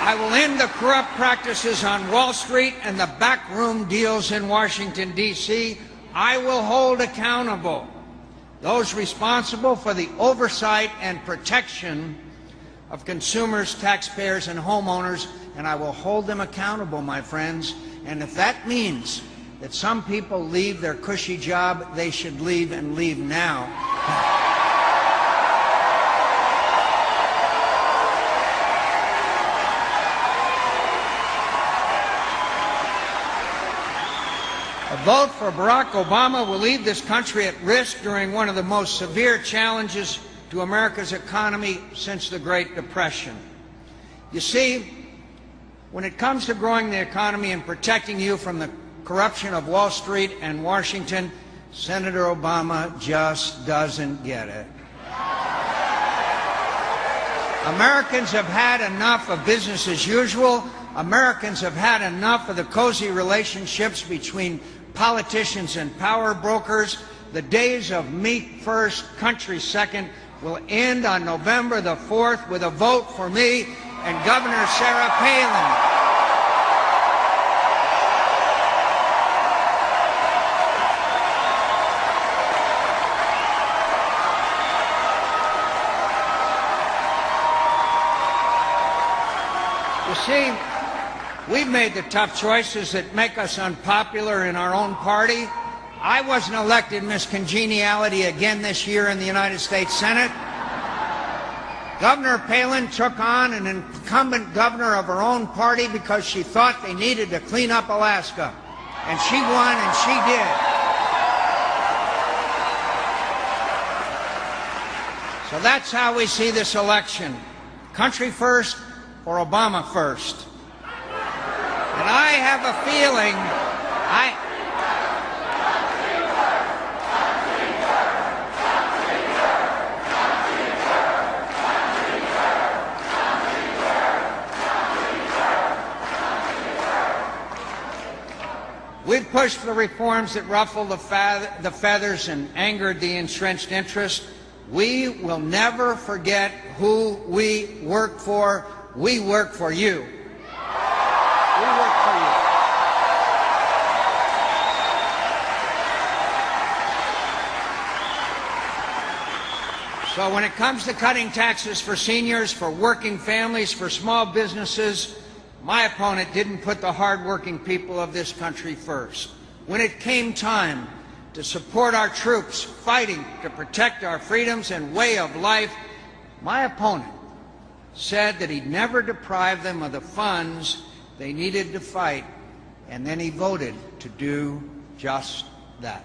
I will end the corrupt practices on Wall Street and the backroom deals in Washington, D.C. I will hold accountable those responsible for the oversight and protection of consumers, taxpayers, and homeowners, and I will hold them accountable, my friends. And if that means that some people leave their cushy job, they should leave and leave now. A vote for Barack Obama will leave this country at risk during one of the most severe challenges to America's economy since the Great Depression. You see, when it comes to growing the economy and protecting you from the corruption of Wall Street and Washington, Senator Obama just doesn't get it. Americans have had enough of business as usual. Americans have had enough of the cozy relationships between politicians and power brokers. The days of me first, country second will end on November the 4th with a vote for me and Governor Sarah Palin. You see, we've made the tough choices that make us unpopular in our own party. I wasn't elected Miss Congeniality again this year in the United States Senate. Governor Palin took on an incumbent governor of her own party because she thought they needed to clean up Alaska. And she won, and she did. So that's how we see this election. Country first or Obama first. And I have a feeling we've pushed for the reforms that ruffled the feathers and angered the entrenched interest. We will never forget who we work for. We work for you. We work for you. So when it comes to cutting taxes for seniors, for working families, for small businesses, my opponent didn't put the hard-working people of this country first. When it came time to support our troops fighting to protect our freedoms and way of life, my opponent said that he'd never deprive them of the funds they needed to fight, and then he voted to do just that.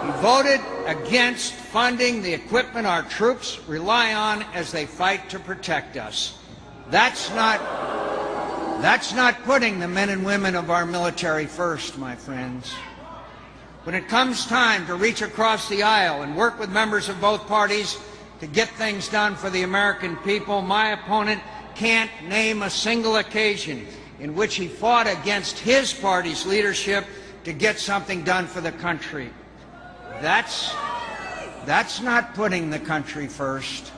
He voted against funding the equipment our troops rely on as they fight to protect us. That's not putting the men and women of our military first, my friends. When it comes time to reach across the aisle and work with members of both parties to get things done for the American people, my opponent can't name a single occasion in which he fought against his party's leadership to get something done for the country. That's not putting the country first.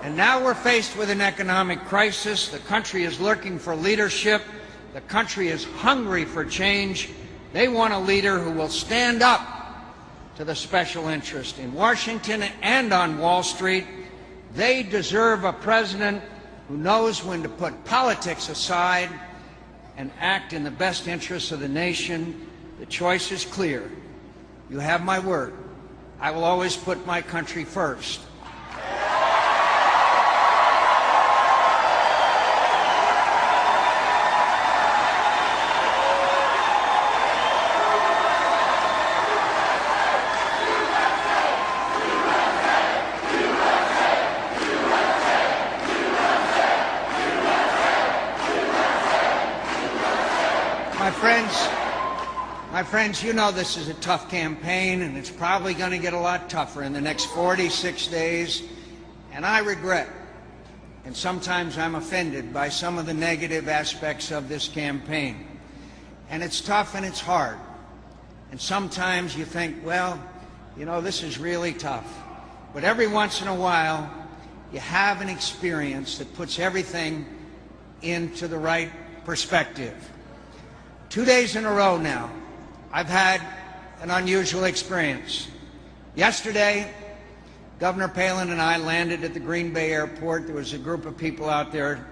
And now we're faced with an economic crisis. The country is looking for leadership. The country is hungry for change. They want a leader who will stand up to the special interest in Washington and on Wall Street. They deserve a president who knows when to put politics aside and act in the best interests of the nation. The choice is clear. You have my word. I will always put my country first. My friends, you know this is a tough campaign, and it's probably going to get a lot tougher in the next 46 days. And I regret, and sometimes I'm offended by some of the negative aspects of this campaign. And it's tough and it's hard. And sometimes you think, well, you know, this is really tough. But every once in a while, you have an experience that puts everything into the right perspective. 2 days in a row now, I've had an unusual experience. Yesterday, Governor Palin and I landed at the Green Bay airport. There was a group of people out there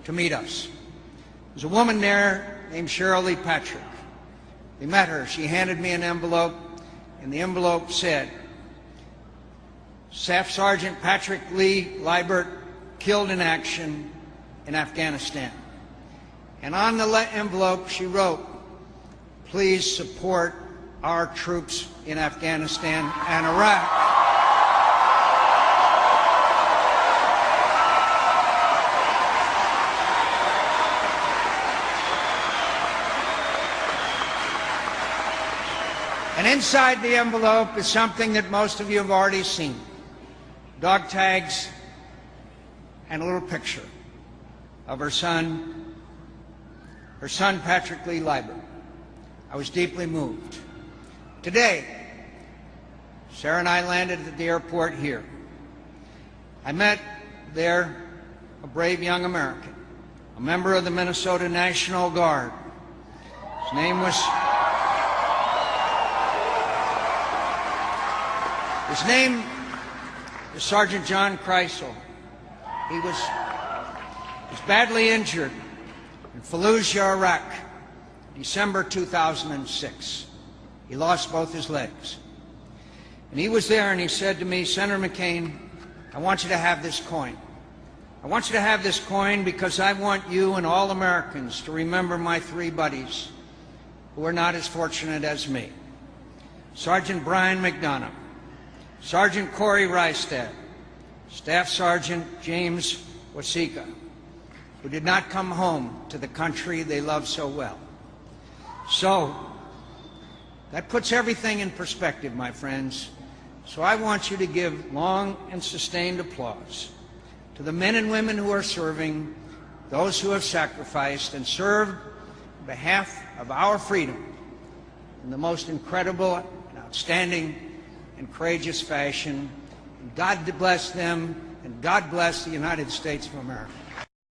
to meet us. There was a woman there named Shirley Patrick. We met her. She handed me an envelope, and the envelope said, Staff Sergeant Patrick Lee Liebert killed in action in Afghanistan. And on the envelope she wrote, please support our troops in Afghanistan and Iraq. And inside the envelope is something that most of you have already seen. Dog tags and a little picture of her son Patrick Lee Liebert. I was deeply moved. Today, Sarah and I landed at the airport here. I met there a brave young American, a member of the Minnesota National Guard. His name was Sergeant John Kreisel. He was badly injured in Fallujah, Iraq, December 2006. He lost both his legs. And he was there and he said to me, Senator McCain, I want you to have this coin. I want you to have this coin because I want you and all Americans to remember my three buddies who are not as fortunate as me. Sergeant Brian McDonough, Sergeant Corey Rystad, Staff Sergeant James Wasika, who did not come home to the country they love so well. So, that puts everything in perspective, my friends. So I want you to give long and sustained applause to the men and women who are serving, those who have sacrificed and served on behalf of our freedom in the most incredible and outstanding and courageous fashion. And God bless them, and God bless the United States of America.